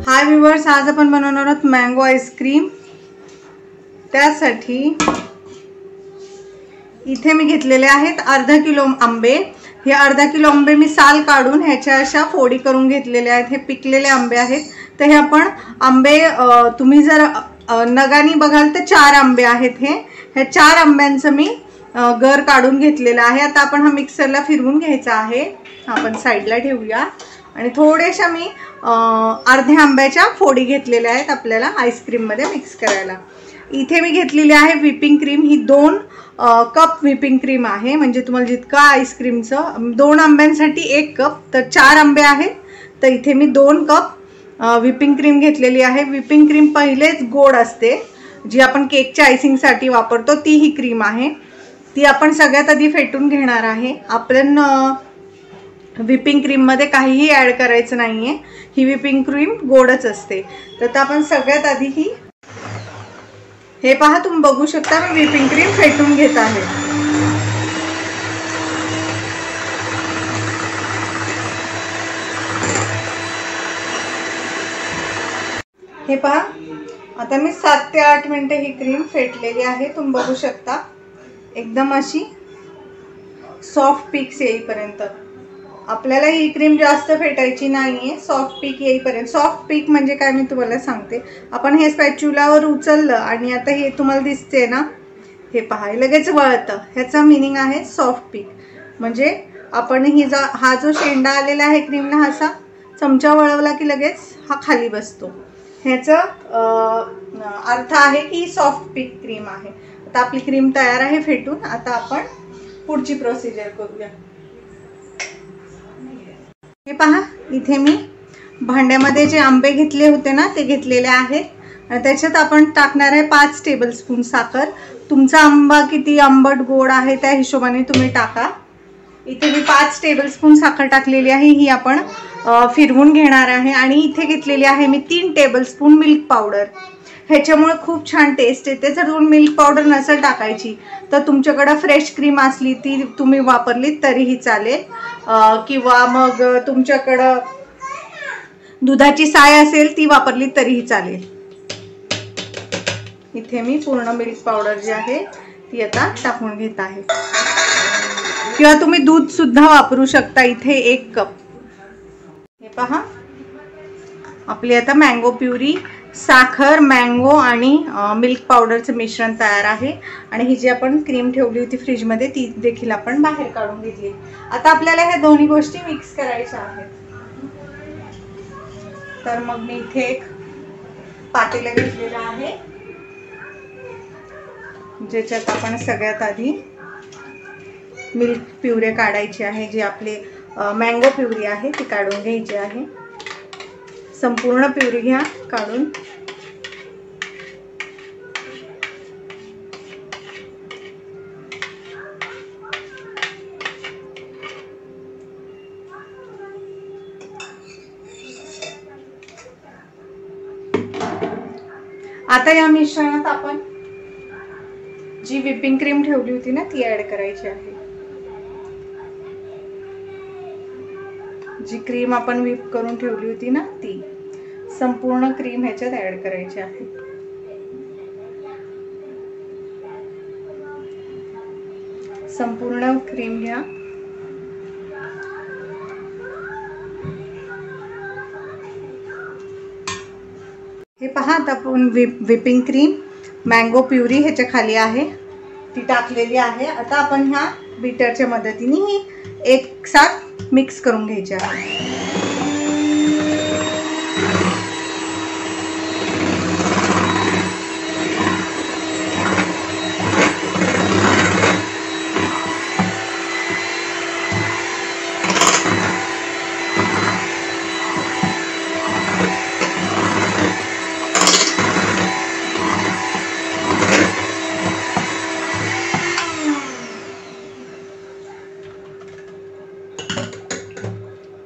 हाय viewers, आज आपण बनवणार आहोत मँगो आईस्क्रीम। त्यासाठी इथे मी घेतलेले आहेत अर्धा किलो आंबे। हे अर्धा किलो आंबे मी साल काढून ह्याच्या अशा फोडी करून घेतलेले आहेत। हे पिकलेले आंबे आहेत। तर हे आपण आंबे तुम्ही जर नगानी बघाल तर 4 आंबे आहेत। हे 4 आंब्यांचं मी गर काढून घेतलेला आहे। आता आपण हा मिक्सरला फिरवून घ्यायचा आहे। आपण साइडला ठेवूया आणि थोडेशा मी अर्ध्या आंब्याच्या फोडी घेतलेल्या आहेत आपल्याला आईस्क्रीम मध्ये मिक्स करायला। इथे मी घेतलेली आहे व्हिपिंग क्रीम। ही 2 कप व्हिपिंग क्रीम आहे। म्हणजे तुम्हाला जितका आईस्क्रीमचं 2 आंब्यांसाठी 1 कप, तर 4 आंबे आहेत तर इथे मी 2 कप व्हिपिंग क्रीम घेतलेली आहे। व्हिपिंग क्रीम पहिलेच गोड असते, जी आपण केकच्या आयसिंगसाठी वापरतो ती ही क्रीम आहे। ती आपण सगळ्यात आधी फेटून घेणार आहे। आपण व्हिपिंग क्रीम मध्ये काहीही ऍड करायचं नाहीये। ही व्हिपिंग क्रीम गोडच असते। तर आपण सगळ्यात आधी हे पहा, तुम्ही बघू शकता मी व्हिपिंग क्रीम फेटून घेत आहे। हे पहा, आता मी 7 ते 8 मिनिटे ही क्रीम फेटलेली आहे। तुम्ही बघू शकता एकदम अशी सॉफ्ट पीक्स येईपर्यंत। आपल्याला ही क्रीम जास्त फेटायची नाहीये, सॉफ्ट पीक येईपर्यंत। सॉफ्ट पीक म्हणजे काय मी तुम्हाला सांगते। आपण हे स्पॅच्युलावर उचललं आणि आता हे तुम्हाला दिसते ना, हे पहा लगेच वळतं। ह्याचा मीनिंग आहे सॉफ्ट पीक। म्हणजे आपण हा जो शेंडा आलेला आहे क्रीमला, असा चमचा वळवला की लगेच हा खाली बसतो। ह्याचा अर्थ आहे की सॉफ्ट पीक क्रीम आहे। आता आपली क्रीम तयार आहे फेटून। आता आपण पुढची प्रोसिजर करूया। हे पहा, इथे मी भांड्यामध्ये जे आंबे घेतले होते ना ते घेतलेले आहेत आणि त्याच्यात आपण टाकणार आहे 5 टेबलस्पून साखर। तुमचा आंबा किती आंबट गोड आहे त्या हिशोबाने तुम्ही टाका। इथे मी 5 टेबलस्पून साखर टाकलेली आहे। ही आपण फिरवून घेणार आहे। आणि इथे घेतलेली आहे मी 3 टेबलस्पून मिल्क पावडर। ह्याच्यामुळे खूप छान टेस्ट येते। जर तुम्ही मिल्क पावडर नसेल टाकायची तर तुमच्याकडे फ्रेश क्रीम असली ती तुम्ही वापरली तरीही चालेल, किंवा मग तुमच्याकडे दुधाची साय असेल ती वापरली तरीही चालेल। इथे मी पूर्ण मिल्क पावडर जी आहे ती आता टाकून घेत आहे, किंवा तुम्ही दूध सुद्धा वापरू शकता। इथे 1 कप। हे पहा, आपली आता मँगो प्युरी, साखर, मँगो आणि मिल्क पावडरचं मिश्रण तयार आहे। आणि ही जी आपण क्रीम ठेवली होती फ्रीज मध्ये ती देखील आपण बाहेर काढून घेतली। आता आपल्याला ह्या दोन्ही गोष्टी मिक्स करायच्या आहेत। तर मग मी इथे एक पातेलं घेतलेलं आहे, ज्याच्यात आपण सगळ्यात आधी मिल्क प्युरी काढायची आहे। जी आपली मँगो प्युरी आहे ती काढून घ्यायची आहे। संपूर्ण प्युरी घ्या काढून। आता या मिश्रणात आपण जी व्हिपिंग क्रीम ठेवली होती ना ती ऍड करायची आहे। जी क्रीम आपण व्हिप करून ठेवली होती ना ती संपूर्ण क्रीम ह्याच्यात ऍड करायची आहे। संपूर्ण क्रीम घ्या। हे पहा, आता आपण व्हिपिंग क्रीम, मँगो प्युरी ह्याच्या खाली आहे ती टाकलेली आहे। आता आपण ह्या बीटरच्या मदतीने ही एकसाथ मिक्स करून घ्यायची आहे।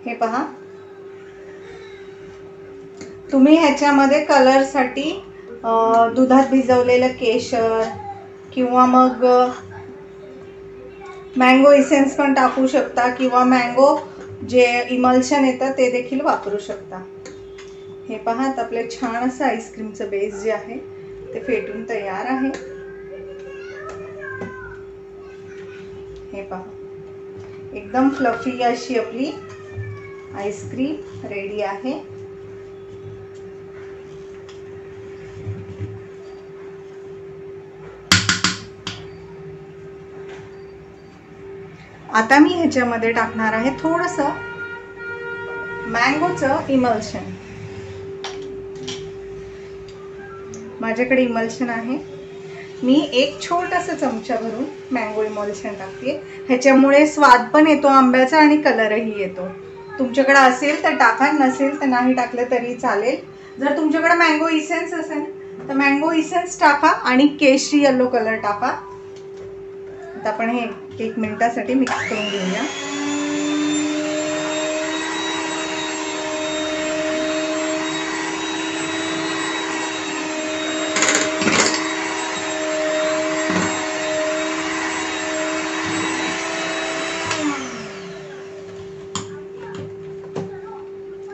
हे पहा, तुम्ही ह्याच्यामध्ये कलर साठी दुधात भिजवलेलं केशर किंवा मग मँगो इसेन्स पण टाकू शकता, किंवा मँगो जे इमल्शन येतं ते देखील वापरू शकता। हे पहा आता आपले छान असं आईस्क्रीमचं बेस जे आहे ते फेटून तयार आहे। हे पहा एकदम फ्लफी अशी आपली आईस्क्रीम रेडी आहे। आता मी ह्याच्यामध्ये टाकणार आहे थोडंसं मँगोचं इमल्शन। माझ्याकडे इमल्शन आहे, मी एक छोटासा चमचा भरून मँगो इमल्शन टाकते। ह्याच्यामुळे स्वाद पण येतो आंब्याचा आणि कलरही येतो। तुमच्याकडे असेल तर टाका, नसेल तर नाही टाकलं तरी चालेल। जर तुमच्याकडे मँगो इसेन्स असेल तर मँगो इसेन्स टाका आणि केशरी येलो कलर टाका। आता आपण हे 1 मिनिटासाठी मिक्स करून घेऊया।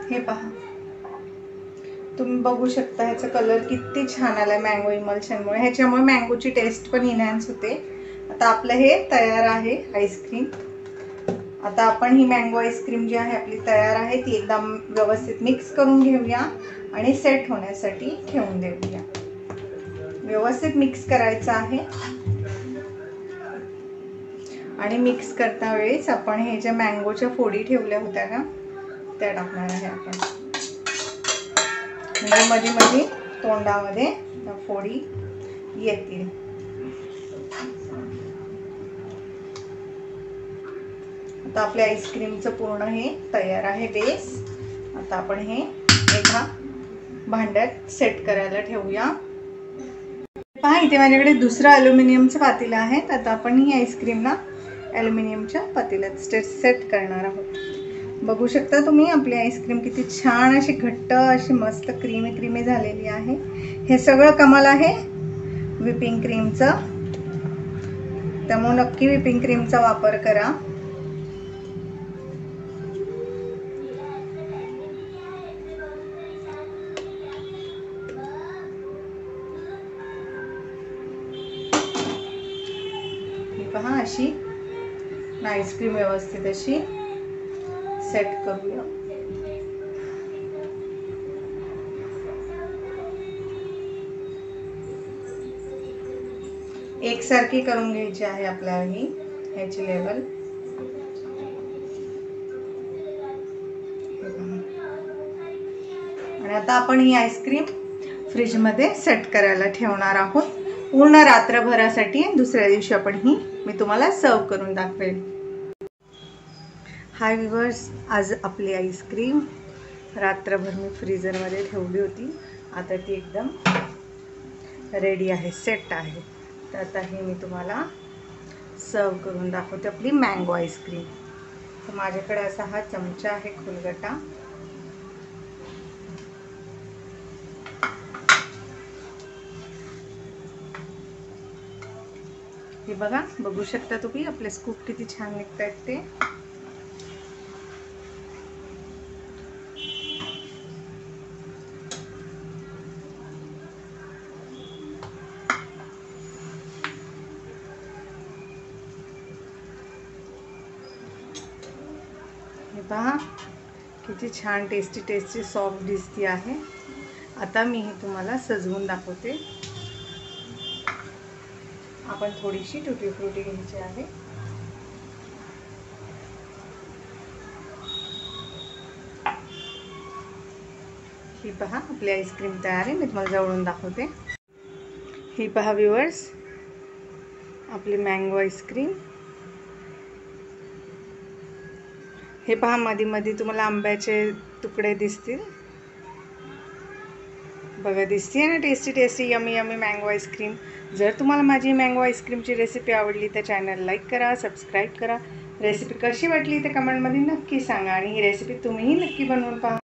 हे पहा तुम्ही बघू शकता ह्याचा कलर किती छान आलाय मँगो इमल्शनमुळे। ह्याच्यामुळे मँगोची टेस्ट पण इन्हॅन्स होते। आता आपलं हे तयार आहे आईस्क्रीम। आता आपण ही मँगो आईस्क्रीम जी आहे आपली तयार आहे ती एकदम व्यवस्थित मिक्स करून घेऊया आणि सेट होण्यासाठी ठेवून देऊया। व्यवस्थित मिक्स करायचं आहे आणि मिक्स करता वेळेस आपण हे ज्या मँगोच्या फोडी ठेवल्या होत्या ना त्या टाकणार आहे आपण, म्हणजे मध्ये मध्ये तोंडामध्ये त्या फोडी येतील। आता आपल्या आईस्क्रीमचं पूर्ण हे तयार आहे बेस। आता आपण हे एका भांड्यात सेट करायला ठेवूया। पहा इथे माझ्याकडे दुसरं ॲल्युमिनियमचं पातेलं आहे। आता आपण ही आईस्क्रीमला ॲल्युमिनियमच्या पातेल्यात सेट करणार आहोत। बघू शकता तुम्ही आपली आईस्क्रीम किती छान अशी घट्ट अशी मस्त क्रीमी झालेली आहे। हे सगळं कमाल आहे व्हिपिंग क्रीमचं, त्यामुळे नक्की व्हिपिंग क्रीमचा वापर करा। पहा अशी आईस्क्रीम व्यवस्थित अशी सेट करूया। एकसारखी करून घ्यायची आहे आपल्याला ही ह्याची लेवल। आणि आता आपण ही आईस्क्रीम फ्रीज मध्ये सेट करायला ठेवणार आहोत पूर्ण रात्रभरासाठी। दुसऱ्या दिवशी आपण ही मी तुम्हाला सर्व करून दाखवेल। हाय व्ह्यूअर्स, आज आपली आईस्क्रीम रात्रभर मी फ्रीजरमध्ये ठेवली होती। आता ती एकदम रेडी आहे, सेट आहे। तर आता ही मी तुम्हाला सर्व करून दाखवते आपली मँगो आईस्क्रीम। तर माझ्याकडे असा हा चमचा आहे खुलगटा। हे बघा, बघू शकता तुम्ही आपले स्कूप किती छान निघतायत ते। हे पहा किती छान टेस्टी सॉफ्ट दिसती आहे। आता मी हे तुम्हाला सजवून दाखवते। आपण थोडीशी टुटी फ्रुटी घ्यायची आहे। ही पहा आपली आईस्क्रीम तयार आहे। मी तुम्हाला जवळून दाखवते। ही पहा व्ह्यूअर्स आपली मँगो आईस्क्रीम। हे पहा मध्ये मध्ये तुम्हाला आंब्याचे तुकडे दिसतील बघा, दिसते ना टेस्टी यमी मँगो आईस्क्रीम। जर तुम्हाला माझी मँगो आईस्क्रीमची रेसिपी आवडली तर चॅनल लाईक करा, सबस्क्राईब करा। रेसिपी कशी वाटली ते कमेंटमध्ये नक्की सांगा आणि ही रेसिपी तुम्हीही नक्की बनवून पहा।